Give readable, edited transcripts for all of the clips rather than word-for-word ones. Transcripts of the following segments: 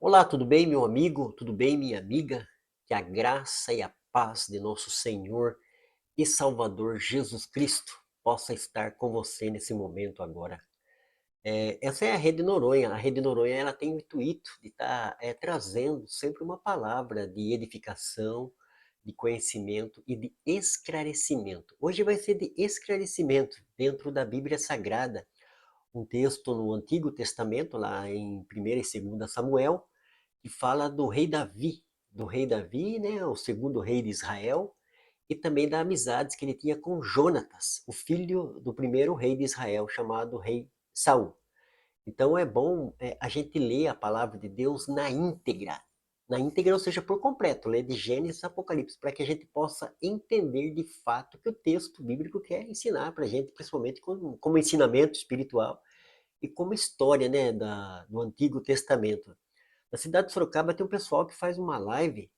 Olá, tudo bem, meu amigo? Tudo bem, minha amiga? Que a graça e a paz de nosso Senhor e Salvador Jesus Cristo possa estar com você nesse momento agora. Essa é a Rede Noronha. A Rede Noronha ela tem o intuito de estar trazendo sempre uma palavra de edificação, de conhecimento e de esclarecimento. Hoje vai ser de esclarecimento dentro da Bíblia Sagrada, um texto no Antigo Testamento, lá em 1ª e 2ª Samuel, que fala do rei Davi, né, o segundo rei de Israel, e também das amizades que ele tinha com Jonatas, o filho do primeiro rei de Israel, chamado rei Saul. Então é bom a gente ler a palavra de Deus na íntegra, ou seja, por completo, ler de Gênesis a Apocalipse, para que a gente possa entender de fato o que o texto bíblico quer ensinar para a gente, principalmente como ensinamento espiritual e como história, né, do Antigo Testamento. Na cidade de Sorocaba tem um pessoal que faz uma live,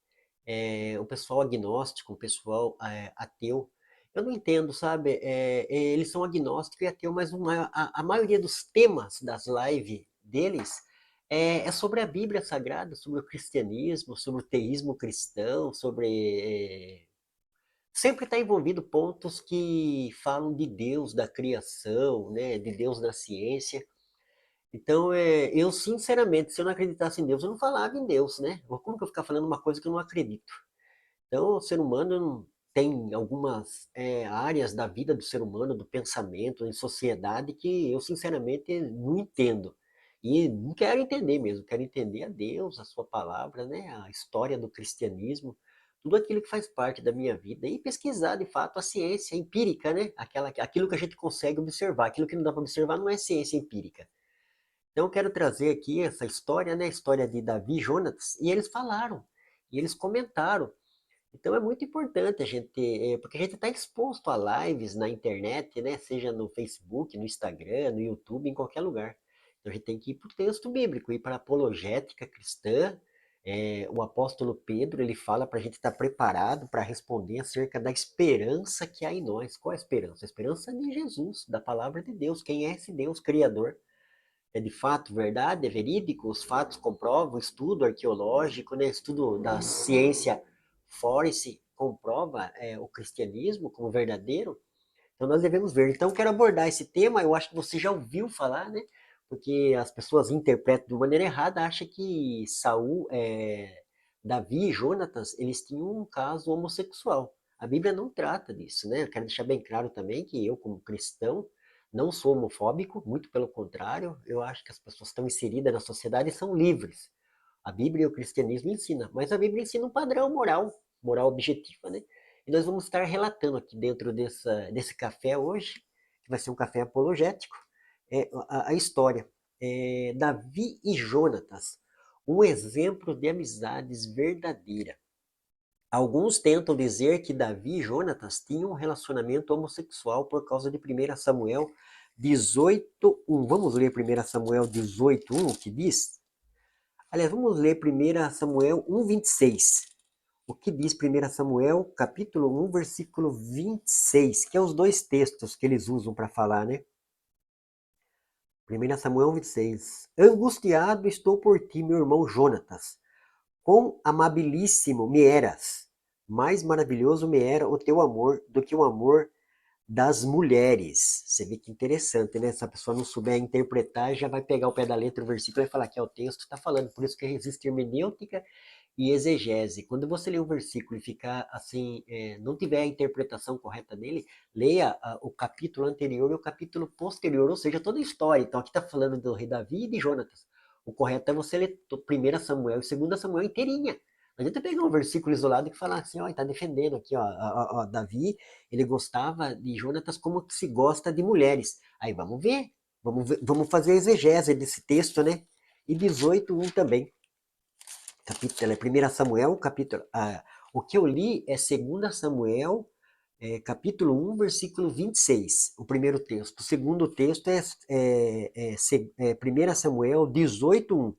um pessoal agnóstico, um pessoal ateu. Eu não entendo, sabe? Eles são agnósticos e ateu, mas a maioria dos temas das lives deles é sobre a Bíblia Sagrada, sobre o cristianismo, sobre o teísmo cristão, sempre está envolvido pontos que falam de Deus, da criação, né? De Deus na ciência. Então, eu sinceramente, se eu não acreditasse em Deus, eu não falava em Deus, né? Como que eu ficar falando uma coisa que eu não acredito? Então, o ser humano tem algumas áreas da vida do ser humano, do pensamento, em sociedade, que eu sinceramente não entendo. E não quero entender mesmo, quero entender a Deus, a sua palavra, né? A história do cristianismo, tudo aquilo que faz parte da minha vida. E pesquisar, de fato, a ciência empírica, né? Aquilo que a gente consegue observar. Aquilo que não dá para observar não é ciência empírica. Então, eu quero trazer aqui essa história, né? A história de Davi e Jonatas, e eles falaram, e eles comentaram. Então, é muito importante a gente, porque a gente está exposto a lives na internet, né? Seja no Facebook, no Instagram, no YouTube, em qualquer lugar. Então, a gente tem que ir para o texto bíblico, ir para a apologética cristã. O apóstolo Pedro, ele fala para a gente estar preparado para responder acerca da esperança que há em nós. Qual é a esperança? A esperança de Jesus, da palavra de Deus. Quem é esse Deus Criador? É de fato verdade, é verídico, os fatos comprovam, estudo arqueológico, né, estudo da ciência forense comprova o cristianismo como verdadeiro, então nós devemos ver. Então quero abordar esse tema, eu acho que você já ouviu falar, né, porque as pessoas interpretam de maneira errada, acham que Davi e Jonatas, eles tinham um caso homossexual. A Bíblia não trata disso, né? Eu quero deixar bem claro também que eu, como cristão, não sou homofóbico, muito pelo contrário, eu acho que as pessoas estão inseridas na sociedade e são livres. A Bíblia e o cristianismo ensina, mas a Bíblia ensina um padrão moral objetiva, né? E nós vamos estar relatando aqui dentro desse café hoje, que vai ser um café apologético, a história. Davi e Jonatas, um exemplo de amizades verdadeira. Alguns tentam dizer que Davi e Jonatas tinham um relacionamento homossexual por causa de 1 Samuel 18:1. Vamos ler 1 Samuel 18:1, o que diz? Aliás, vamos ler 1 Samuel 1:26. O que diz 1 Samuel, capítulo 1, versículo 26, que é os dois textos que eles usam para falar, né? 1 Samuel 1:26. Angustiado estou por ti, meu irmão Jonatas. Quão amabilíssimo me eras! Mais maravilhoso me era o teu amor do que o amor das mulheres. Você vê que interessante, né? Se a pessoa não souber interpretar, já vai pegar o pé da letra do versículo e vai falar que o texto está falando. Por isso que existe hermenêutica e exegese. Quando você lê o versículo e ficar assim, não tiver a interpretação correta dele, leia o capítulo anterior e o capítulo posterior, ou seja, toda a história. Então aqui está falando do rei Davi e de Jonatas. O correto é você ler 1 Samuel e 2 Samuel inteirinha. Não adianta pegar um versículo isolado e falar assim, ó, está defendendo aqui, ó, Davi, ele gostava de Jonatas como se gosta de mulheres. Aí vamos fazer a exegese desse texto, né? E 18:1 também. Capítulo, é 1 Samuel, o que eu li é 2 Samuel, capítulo 1, versículo 26, o primeiro texto. O segundo texto é 1 Samuel 18:1.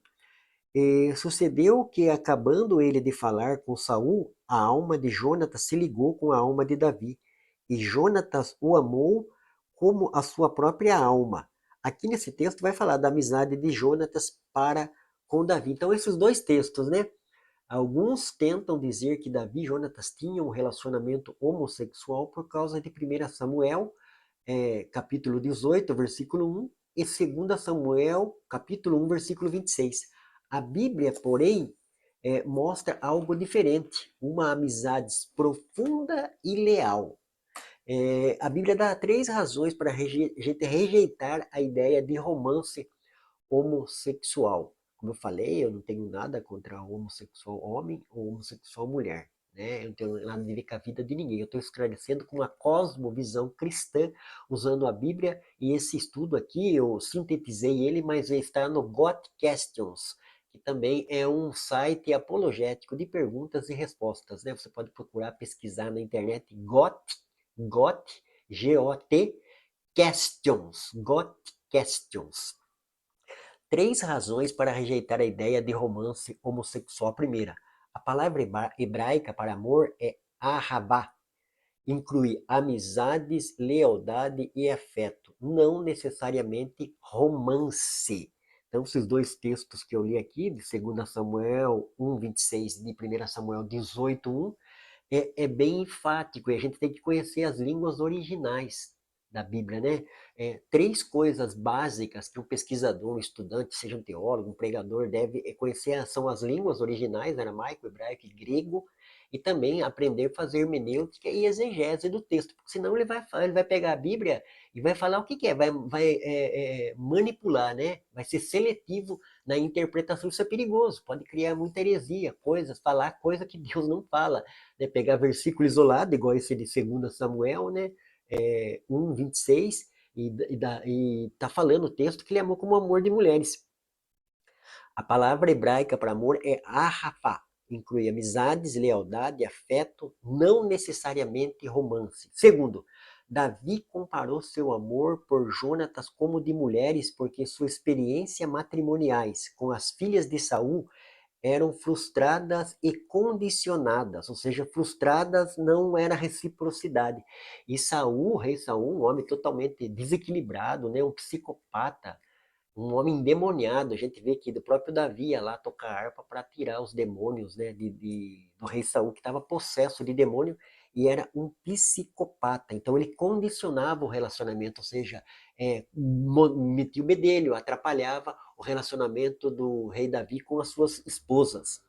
Sucedeu que, acabando ele de falar com Saul, a alma de Jonatas se ligou com a alma de Davi, e Jonatas o amou como a sua própria alma. Aqui nesse texto vai falar da amizade de Jonatas para com Davi. Então, esses dois textos, né? Alguns tentam dizer que Davi e Jonatas tinham um relacionamento homossexual por causa de 1 Samuel, capítulo 18, versículo 1, e 2 Samuel, capítulo 1, versículo 26. A Bíblia, porém, mostra algo diferente, uma amizade profunda e leal. A Bíblia dá 3 razões para a gente rejeitar a ideia de romance homossexual. Como eu falei, eu não tenho nada contra homossexual homem ou homossexual mulher. Né? Eu não tenho nada a ver com a vida de ninguém. Eu estou esclarecendo com uma cosmovisão cristã, usando a Bíblia, e esse estudo aqui, eu sintetizei ele, mas está no Got Questions, que também é um site apologético de perguntas e respostas. Né? Você pode procurar, pesquisar na internet Got, G-O-T, Questions, Got Questions. 3 razões para rejeitar a ideia de romance homossexual. A primeira, a palavra hebraica para amor é ahavá. Inclui amizades, lealdade e afeto, não necessariamente romance. Então, esses dois textos que eu li aqui, de 2 Samuel 1:26 e de 1 Samuel 18:1, é bem enfático, e a gente tem que conhecer as línguas originais da Bíblia, né? 3 coisas básicas que um pesquisador, um estudante, seja um teólogo, um pregador, deve conhecer são as línguas originais, aramaico, hebraico e grego, e também aprender a fazer hermenêutica e exegese do texto, porque senão ele vai pegar a Bíblia e vai falar o que quer, vai manipular, né? Vai ser seletivo na interpretação. Isso é perigoso, pode criar muita heresia, falar coisa que Deus não fala, né? Pegar versículo isolado, igual esse de 2 Samuel, né? 1:26, e tá falando o texto que ele amou como amor de mulheres. A palavra hebraica para amor é ahafá, inclui amizades, lealdade, afeto, não necessariamente romance. Segundo, Davi comparou seu amor por Jonatas como de mulheres porque sua experiência matrimoniais com as filhas de Saul eram frustradas e condicionadas, ou seja, frustradas não era reciprocidade. E Saul, rei Saul, um homem totalmente desequilibrado, né, um psicopata, um homem endemoniado. A gente vê que do próprio Davi ia lá tocar harpa para tirar os demônios, né, do rei Saul, que estava possesso de demônio e era um psicopata. Então ele condicionava o relacionamento, ou seja, metia o bedelho, atrapalhava o relacionamento do rei Davi com as suas esposas.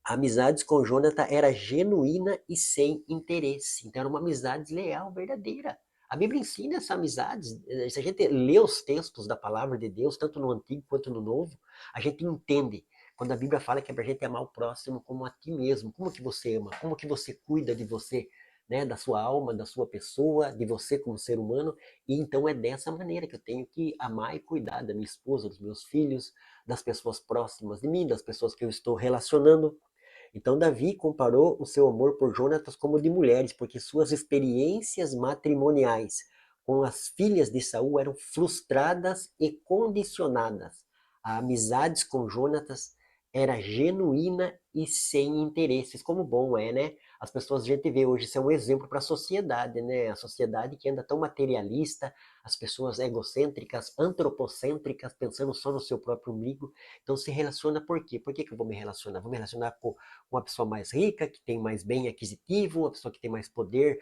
A amizade com Jonathan era genuína e sem interesse. Então era uma amizade leal, verdadeira. A Bíblia ensina essa amizade. Se a gente lê os textos da palavra de Deus, tanto no Antigo quanto no Novo, a gente entende quando a Bíblia fala que é para a gente amar o próximo como a ti mesmo. Como que você ama? Como que você cuida de você? Né, da sua alma, da sua pessoa, de você como ser humano. E então é dessa maneira que eu tenho que amar e cuidar da minha esposa, dos meus filhos, das pessoas próximas de mim, das pessoas que eu estou relacionando. Então Davi comparou o seu amor por Jonatas como de mulheres, porque suas experiências matrimoniais com as filhas de Saul eram frustradas e condicionadas. A amizade com Jonatas era genuína e sem interesses, como bom é, né? As pessoas, a gente vê hoje, isso é um exemplo para a sociedade, né? A sociedade que anda tão materialista, as pessoas egocêntricas, antropocêntricas, pensando só no seu próprio umbigo. Então se relaciona por quê? Por que eu vou me relacionar? Vou me relacionar com uma pessoa mais rica, que tem mais bem aquisitivo, uma pessoa que tem mais poder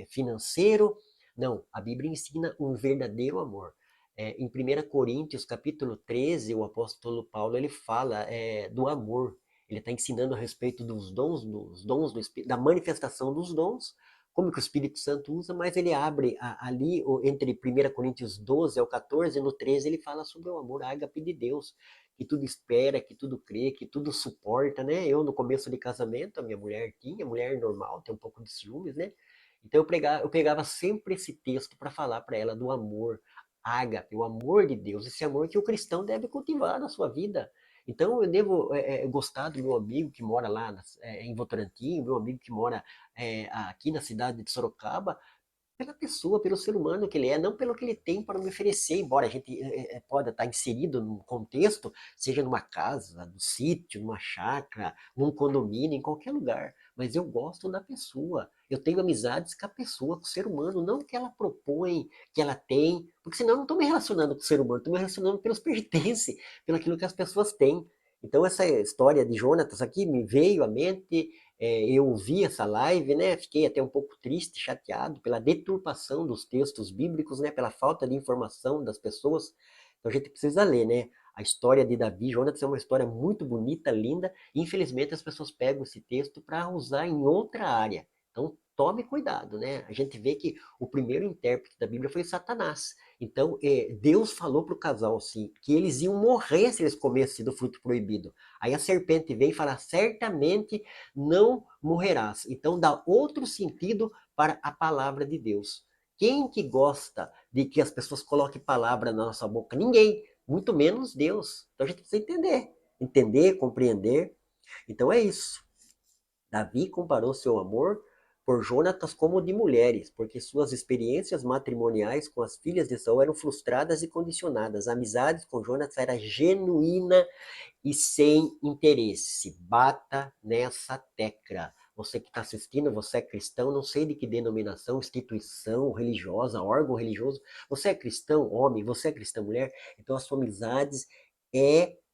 financeiro. Não, a Bíblia ensina um verdadeiro amor. Em 1 Coríntios, capítulo 13, o apóstolo Paulo ele fala do amor. Ele está ensinando a respeito dos dons do Espírito, da manifestação dos dons, como que o Espírito Santo usa, mas ele abre ali, entre 1 Coríntios 12 ao 14, no 13, ele fala sobre o amor ágape de Deus, que tudo espera, que tudo crê, que tudo suporta, né? Eu, no começo de casamento, a minha mulher tinha, mulher normal, tem um pouco de ciúmes, né? Então eu pegava sempre esse texto para falar para ela do amor ágape, o amor de Deus, esse amor que o cristão deve cultivar na sua vida. Então eu devo gostar do meu amigo que mora lá em Votorantim, meu amigo que mora aqui na cidade de Sorocaba, pela pessoa, pelo ser humano que ele é, não pelo que ele tem para me oferecer, embora a gente pode estar inserido num contexto, seja numa casa, num sítio, numa chácara, num condomínio, em qualquer lugar. Mas eu gosto da pessoa. Eu tenho amizades com a pessoa, com o ser humano, não o que ela propõe, que ela tem, porque senão eu não estou me relacionando com o ser humano, estou me relacionando pelos pertences, pelo aquilo que as pessoas têm. Então essa história de Jonatas aqui me veio à mente, eu vi essa live, né? Fiquei até um pouco triste, chateado pela deturpação dos textos bíblicos, né? Pela falta de informação das pessoas. Então a gente precisa ler, né? A história de Davi e Jonatas é uma história muito bonita, linda. E infelizmente as pessoas pegam esse texto para usar em outra área. Então tome cuidado, né? A gente vê que o primeiro intérprete da Bíblia foi Satanás. Então Deus falou para o casal assim que eles iam morrer se eles comessem do fruto proibido. Aí a serpente vem e fala: certamente não morrerás. Então dá outro sentido para a palavra de Deus. Quem que gosta de que as pessoas coloquem palavra na nossa boca? Ninguém, muito menos Deus. Então a gente precisa entender, compreender. Então é isso. Davi comparou seu amor por Jonatas como de mulheres, porque suas experiências matrimoniais com as filhas de Saul eram frustradas e condicionadas. A amizade com Jonatas era genuína e sem interesse. Bata nessa tecla. Você que está assistindo, você é cristão, não sei de que denominação, instituição religiosa, órgão religioso. Você é cristão, homem, você é cristã, mulher. Então, as suas amizades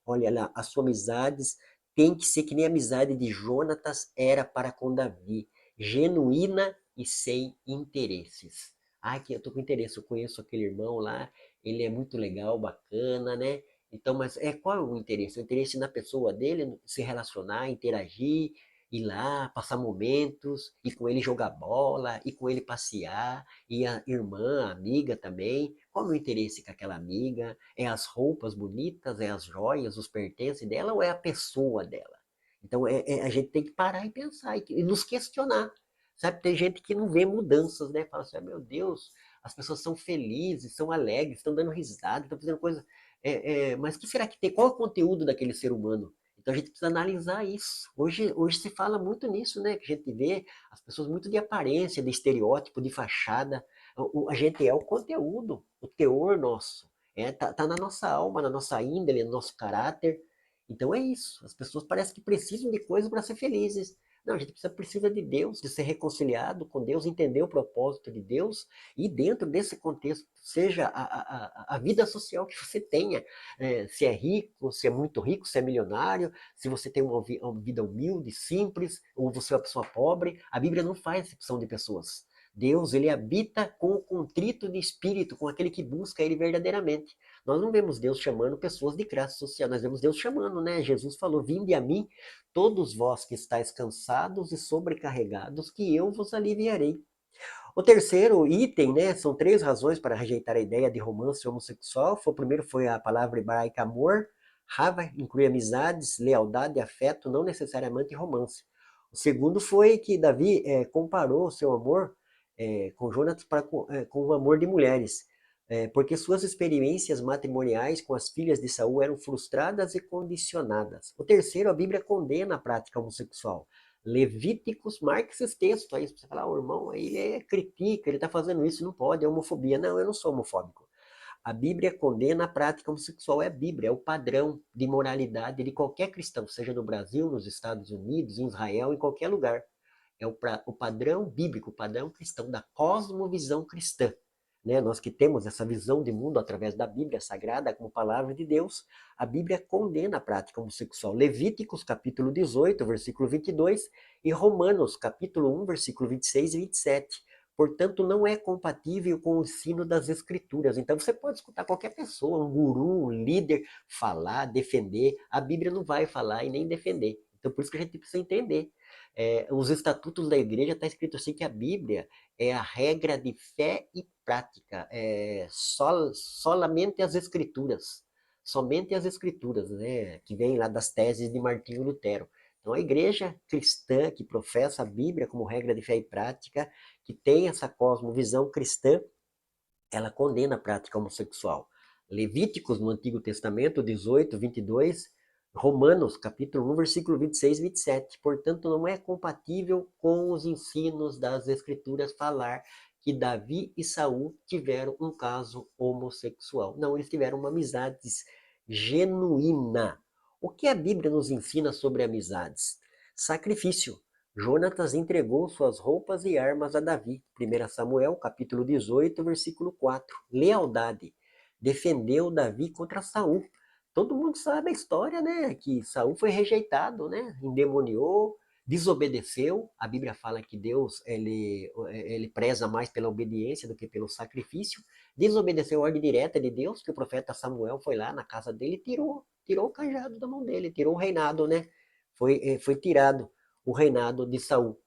olha lá, as suas amizades tem que ser que nem a amizade de Jonatas era para com Davi, genuína e sem interesses. Ah, que eu tô com interesse, eu conheço aquele irmão lá, ele é muito legal, bacana, né? Então, mas qual é o interesse? O interesse na pessoa dele, se relacionar, interagir, ir lá, passar momentos, ir com ele jogar bola, ir com ele passear, e a irmã, a amiga também. Qual é o interesse com aquela amiga? É as roupas bonitas, é as joias, os pertences dela ou é a pessoa dela? Então, a gente tem que parar e pensar e nos questionar. Sabe, tem gente que não vê mudanças, né? Fala assim: ah, meu Deus, as pessoas são felizes, são alegres, estão dando risada, estão fazendo coisa mas o que será que tem? Qual é o conteúdo daquele ser humano? Então a gente precisa analisar isso. Hoje se fala muito nisso, né? Que a gente vê as pessoas muito de aparência, de estereótipo, de fachada. A gente é o conteúdo, o teor nosso. Tá na nossa alma, na nossa índole, no nosso caráter. Então é isso. As pessoas parecem que precisam de coisas para ser felizes. Não, a gente precisa de Deus, de ser reconciliado com Deus, entender o propósito de Deus e dentro desse contexto, seja a vida social que você tenha, se é rico, se é muito rico, se é milionário, se você tem uma vida humilde, simples, ou você é uma pessoa pobre, a Bíblia não faz exceção de pessoas. Deus, ele habita com o contrito de espírito, com aquele que busca ele verdadeiramente. Nós não vemos Deus chamando pessoas de classe social, nós vemos Deus chamando, né? Jesus falou: vinde a mim, todos vós que estáis cansados e sobrecarregados, que eu vos aliviarei. O terceiro item, né, são três razões para rejeitar a ideia de romance homossexual. O primeiro foi a palavra hebraica amor. Rava inclui amizades, lealdade, afeto, não necessariamente romance. O segundo foi que Davi comparou o seu amor com Jonatas com o amor de mulheres, porque suas experiências matrimoniais com as filhas de Saul eram frustradas e condicionadas. O terceiro, a Bíblia condena a prática homossexual. Levíticos, marca esses textos aí, você falar: o irmão aí critica, ele está fazendo isso, não pode, é homofobia. Não, eu não sou homofóbico. A Bíblia condena a prática homossexual, é a Bíblia, é o padrão de moralidade de qualquer cristão, seja no Brasil, nos Estados Unidos, em Israel, em qualquer lugar. É o padrão bíblico, o padrão cristão, da cosmovisão cristã. Né? Nós que temos essa visão de mundo através da Bíblia Sagrada como palavra de Deus, a Bíblia condena a prática homossexual. Levíticos capítulo 18, versículo 22 e Romanos capítulo 1, versículo 26 e 27. Portanto, não é compatível com o ensino das Escrituras. Então, você pode escutar qualquer pessoa, um guru, um líder, falar, defender. A Bíblia não vai falar e nem defender. Então, por isso que a gente precisa entender. Os estatutos da igreja está escrito assim que a Bíblia é a regra de fé e prática, solamente as Escrituras. Somente as Escrituras, né? Que vem lá das teses de Martinho Lutero. Então, a igreja cristã que professa a Bíblia como regra de fé e prática, que tem essa cosmovisão cristã, ela condena a prática homossexual. Levíticos, no Antigo Testamento, 18, 22, Romanos, capítulo 1, versículo 26 e 27. Portanto, não é compatível com os ensinos das Escrituras falar que Davi e Saul tiveram um caso homossexual. Não, eles tiveram uma amizade genuína. O que a Bíblia nos ensina sobre amizades? Sacrifício. Jonatas entregou suas roupas e armas a Davi. 1 Samuel, capítulo 18, versículo 4. Lealdade. Defendeu Davi contra Saul. Todo mundo sabe a história, né? Que Saul foi rejeitado, né? Endemoniou, desobedeceu. A Bíblia fala que Deus ele preza mais pela obediência do que pelo sacrifício. Desobedeceu a ordem direta de Deus, que o profeta Samuel foi lá na casa dele e tirou o cajado da mão dele, tirou o reinado, né? Foi tirado o reinado de Saul.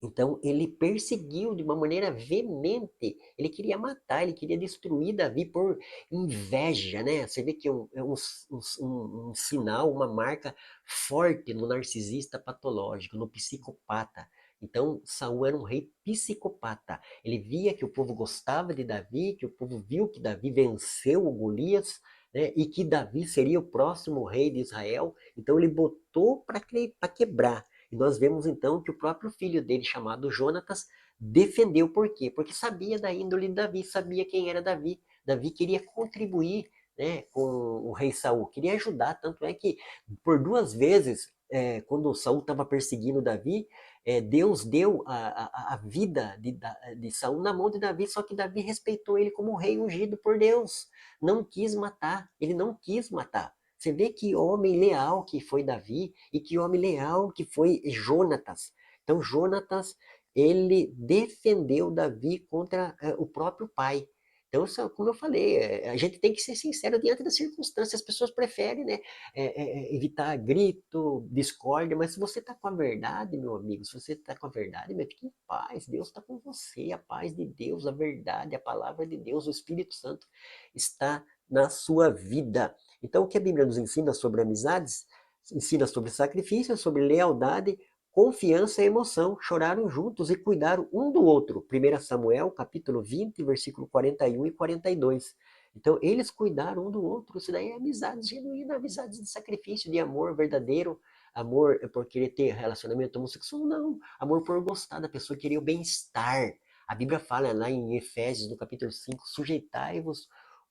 Então ele perseguiu de uma maneira veemente. Ele queria matar, ele queria destruir Davi por inveja, né? Você vê que um sinal, uma marca forte no narcisista patológico, no psicopata. Então Saul era um rei psicopata. Ele via que o povo gostava de Davi, que o povo viu que Davi venceu o Golias, né? E que Davi seria o próximo rei de Israel. Então ele botou para quebrar. E nós vemos então que o próprio filho dele, chamado Jonatas, defendeu. Por quê? Porque sabia da índole de Davi, sabia quem era Davi. Davi queria contribuir, né, com o rei Saul, queria ajudar. Tanto é que por duas vezes, quando Saul estava perseguindo Davi, Deus deu a vida de Saul na mão de Davi, só que Davi respeitou ele como rei ungido por Deus. Não quis matar, ele não quis matar. Você vê que homem leal que foi Davi e que homem leal que foi Jonatas. Então, Jonatas, ele defendeu Davi contra o próprio pai. Então, como eu falei, a gente tem que ser sincero diante das circunstâncias. As pessoas preferem, né, evitar grito, discórdia, mas se você está com a verdade, meu amigo, se você está com a verdade, meu, fique em paz. Deus está com você, a paz de Deus, a verdade, a palavra de Deus, o Espírito Santo está na sua vida. Então, o que a Bíblia nos ensina sobre amizades? Ensina sobre sacrifício, sobre lealdade, confiança e emoção. Choraram juntos e cuidaram um do outro. 1 Samuel, capítulo 20, versículo 41 e 42. Então, eles cuidaram um do outro. Isso daí é amizade genuína, amizade de sacrifício, de amor verdadeiro. Amor por querer ter relacionamento homossexual, não. Amor por gostar da pessoa, querer o bem-estar. A Bíblia fala lá em Efésios, no capítulo 5, sujeitai-vos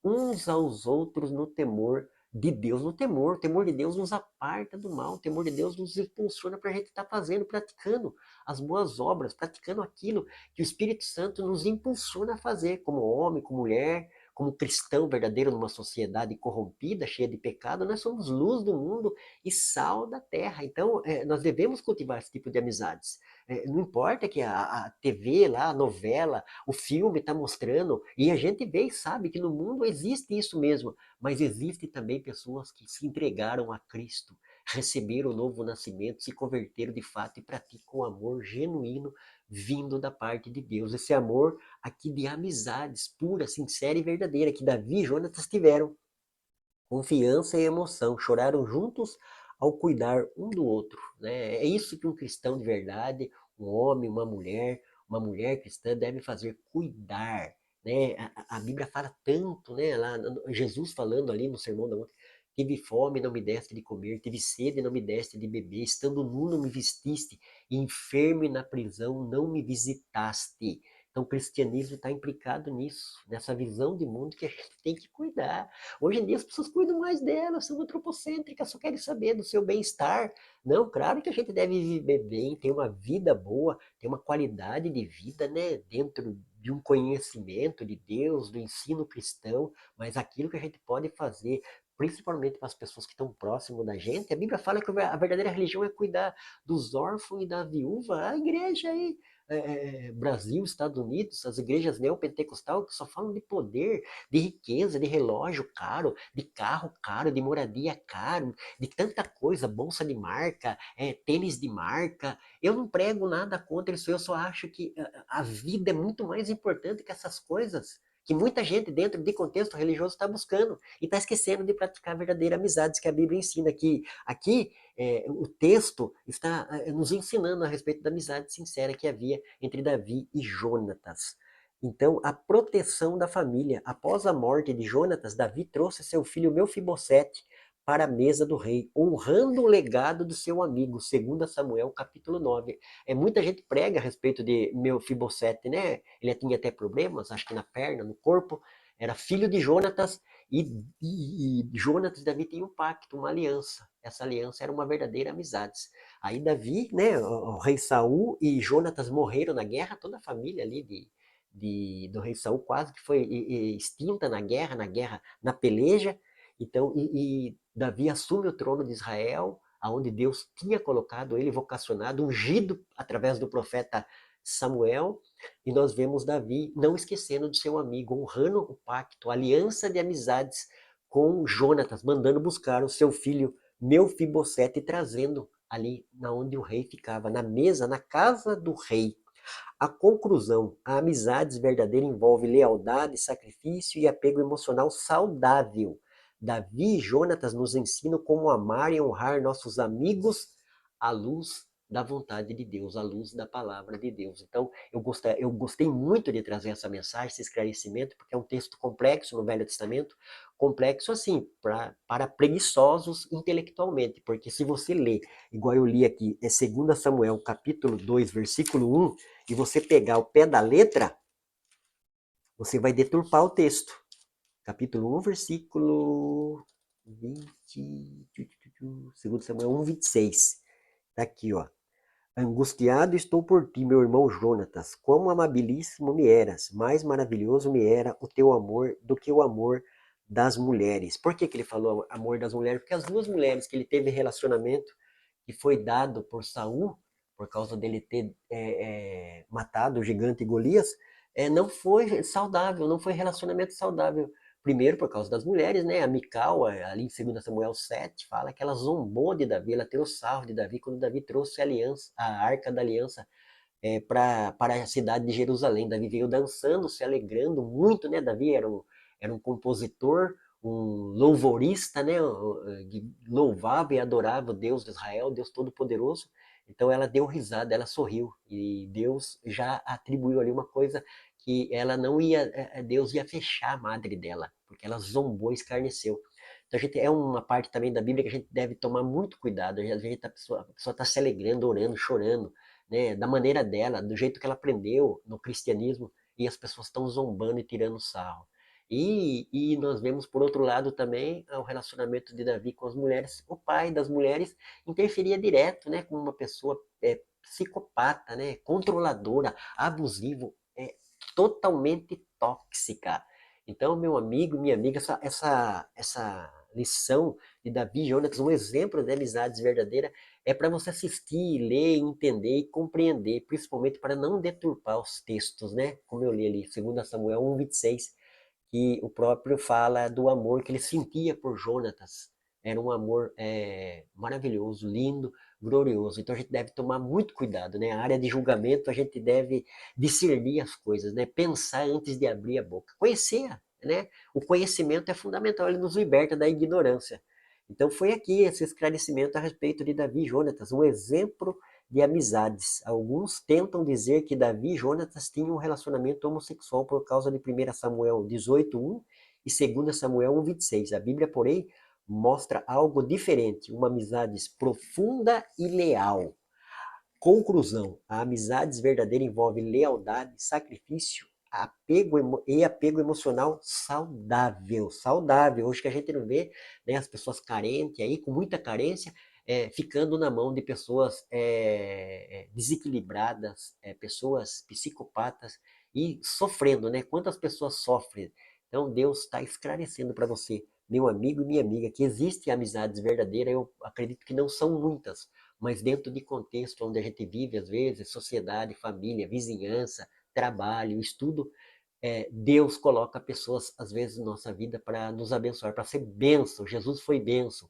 uns aos outros no temor de Deus. No temor, o temor de Deus nos aparta do mal, o temor de Deus nos impulsiona para a gente estar fazendo, praticando as boas obras, praticando aquilo que o Espírito Santo nos impulsiona a fazer, como homem, como mulher, como cristão verdadeiro numa sociedade corrompida, cheia de pecado. Nós somos luz do mundo e sal da terra. Então, nós devemos cultivar esse tipo de amizades. Não importa que a TV lá, a novela, o filme está mostrando, e a gente vê e sabe que no mundo existe isso mesmo, mas existem também pessoas que se entregaram a Cristo, receberam o novo nascimento, se converteram de fato e praticam o amor genuíno vindo da parte de Deus. Esse amor aqui de amizades pura, sincera e verdadeira que Davi e Jonatas tiveram. Confiança e emoção, choraram juntos ao cuidar um do outro, né? É isso que um cristão de verdade, um homem, uma mulher cristã deve fazer, cuidar, né? A Bíblia fala tanto, né? Lá, Jesus falando ali no Sermão da Monte, tive fome, não me deste de comer, tive sede, não me deste de beber, estando nu, não me vestiste, e enfermo e na prisão, não me visitaste. Então, o cristianismo está implicado nisso, nessa visão de mundo que a gente tem que cuidar. Hoje em dia as pessoas cuidam mais delas, são antropocêntricas, só querem saber do seu bem-estar. Não, claro que a gente deve viver bem, ter uma vida boa, ter uma qualidade de vida, né, dentro de um conhecimento de Deus, do ensino cristão, mas aquilo que a gente pode fazer, principalmente para as pessoas que estão próximo da gente, a Bíblia fala que a verdadeira religião é cuidar dos órfãos e da viúva. A igreja aí, Brasil, Estados Unidos, as igrejas neopentecostais que só falam de poder, de riqueza, de relógio caro, de carro caro, de moradia caro, de tanta coisa, bolsa de marca, tênis de marca. Eu não prego nada contra isso, eu só acho que a vida é muito mais importante que essas coisas que muita gente dentro de contexto religioso está buscando e está esquecendo de praticar verdadeiras amizades que a Bíblia ensina aqui o texto está nos ensinando a respeito da amizade sincera que havia entre Davi e Jonatas. Então, a proteção da família. Após a morte de Jonatas, Davi trouxe seu filho Mefibosete para a mesa do rei, honrando o legado do seu amigo, segundo Samuel, capítulo 9. Muita gente prega a respeito de Mefibosete, né? Ele tinha até problemas, acho que na perna, no corpo, era filho de Jonatas, e Jonatas e Davi tinham um pacto, uma aliança. Essa aliança era uma verdadeira amizade. Aí Davi, né, o rei Saul e Jonatas morreram na guerra, toda a família ali do rei Saul quase que foi extinta na guerra, na peleja. Então, Davi assume o trono de Israel, aonde Deus tinha colocado ele, vocacionado, ungido através do profeta Samuel, e nós vemos Davi não esquecendo de seu amigo, honrando o pacto, a aliança de amizades com Jonatas, mandando buscar o seu filho Mefibosete e trazendo ali na onde o rei ficava, na mesa, na casa do rei. A conclusão, a amizade verdadeira envolve lealdade, sacrifício e apego emocional saudável. Davi e Jonatas nos ensinam como amar e honrar nossos amigos à luz da vontade de Deus, à luz da palavra de Deus. Então, eu gostei muito de trazer essa mensagem, esse esclarecimento, porque é um texto complexo no Velho Testamento, complexo assim, para preguiçosos intelectualmente, porque se você lê, igual eu li aqui, é 2 Samuel, capítulo 2, versículo 1, e você pegar o pé da letra, você vai deturpar o texto. Capítulo 1, versículo 20, 2 Samuel 1, 26. Tá aqui, ó. Angustiado estou por ti, meu irmão Jonatas. Quão amabilíssimo me eras, mais maravilhoso me era o teu amor do que o amor das mulheres. Por que ele falou amor das mulheres? Porque as duas mulheres que ele teve relacionamento, que foi dado por Saul, por causa dele ter matado o gigante Golias, não foi saudável, não foi relacionamento saudável. Primeiro, por causa das mulheres, né? A Mical, ali em 2 Samuel 7, fala que ela zombou de Davi, ela tirou sarro de Davi quando Davi trouxe a aliança, a arca da aliança, para a cidade de Jerusalém. Davi veio dançando, se alegrando muito, né? Davi era um compositor, um louvorista, né? Que louvava e adorava o Deus de Israel, Deus Todo-Poderoso. Então ela deu risada, ela sorriu, e Deus já atribuiu ali uma coisa que ela não ia, Deus ia fechar a madre dela, porque ela zombou e escarneceu. Então, é uma parte também da Bíblia que a gente deve tomar muito cuidado. Às vezes a pessoa está se alegrando, orando, chorando, né, da maneira dela, do jeito que ela aprendeu no cristianismo, e as pessoas estão zombando e tirando sarro. E nós vemos, por outro lado, também o relacionamento de Davi com as mulheres. O pai das mulheres interferia direto, né, com uma pessoa psicopata, né, controladora, abusivo, totalmente tóxica. Então, meu amigo, minha amiga, essa lição de Davi e Jonatas, um exemplo de amizades verdadeira, é para você assistir, ler, entender e compreender, principalmente para não deturpar os textos, né? Como eu li ali, 2 Samuel 1, 26, que o próprio fala do amor que ele sentia por Jonatas. Era um amor maravilhoso, lindo, glorioso. Então a gente deve tomar muito cuidado, né? A área de julgamento a gente deve discernir as coisas, né? Pensar antes de abrir a boca. Conhecer, né? O conhecimento é fundamental, ele nos liberta da ignorância. Então foi aqui esse esclarecimento a respeito de Davi e Jonatas, um exemplo de amizades. Alguns tentam dizer que Davi e Jonatas tinham um relacionamento homossexual por causa de 1 Samuel 18:1 e 2 Samuel 1:26. A Bíblia, porém, mostra algo diferente, uma amizade profunda e leal. Conclusão: a amizade verdadeira envolve lealdade, sacrifício, apego emocional saudável. Saudável. Hoje que a gente não vê, né, as pessoas carentes aí, com muita carência, ficando na mão de pessoas desequilibradas, pessoas psicopatas e sofrendo, né? Quantas pessoas sofrem? Então Deus está esclarecendo para você, meu amigo e minha amiga, que existem amizades verdadeiras. Eu acredito que não são muitas, mas dentro de contexto onde a gente vive, às vezes, sociedade, família, vizinhança, trabalho, estudo, Deus coloca pessoas, às vezes, na nossa vida para nos abençoar, para ser bênção. Jesus foi bênção,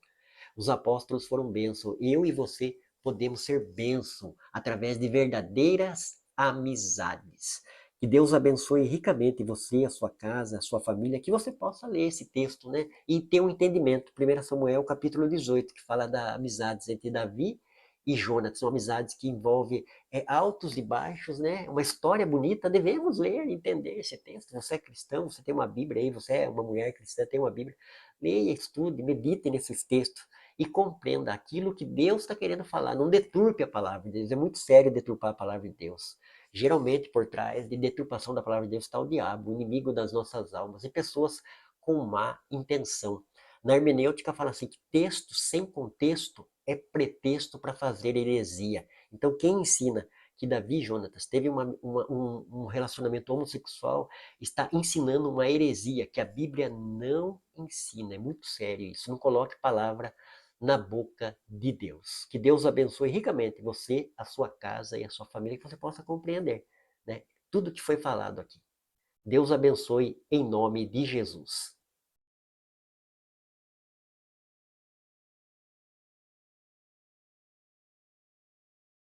os apóstolos foram bênção. Eu e você podemos ser bênção através de verdadeiras amizades. Que Deus abençoe ricamente você, a sua casa, a sua família, que você possa ler esse texto, né? E ter um entendimento. 1 Samuel, capítulo 18, que fala da amizades entre Davi e Jonas. São amizades que envolvem altos e baixos, né? Uma história bonita. Devemos ler e entender esse texto. Você é cristão, você tem uma Bíblia aí, você é uma mulher cristã, tem uma Bíblia. Leia, estude, medite nesses textos e compreenda aquilo que Deus está querendo falar. Não deturpe a palavra de Deus. É muito sério deturpar a palavra de Deus. Geralmente, por trás de deturpação da palavra de Deus está o diabo, o inimigo das nossas almas, e pessoas com má intenção. Na hermenêutica fala assim que texto sem contexto é pretexto para fazer heresia. Então, quem ensina que Davi e Jonatas teve um relacionamento homossexual está ensinando uma heresia que a Bíblia não ensina. É muito sério isso. Não coloque palavra na boca de Deus. Que Deus abençoe ricamente você, a sua casa e a sua família, que você possa compreender, né, tudo que foi falado aqui. Deus abençoe em nome de Jesus.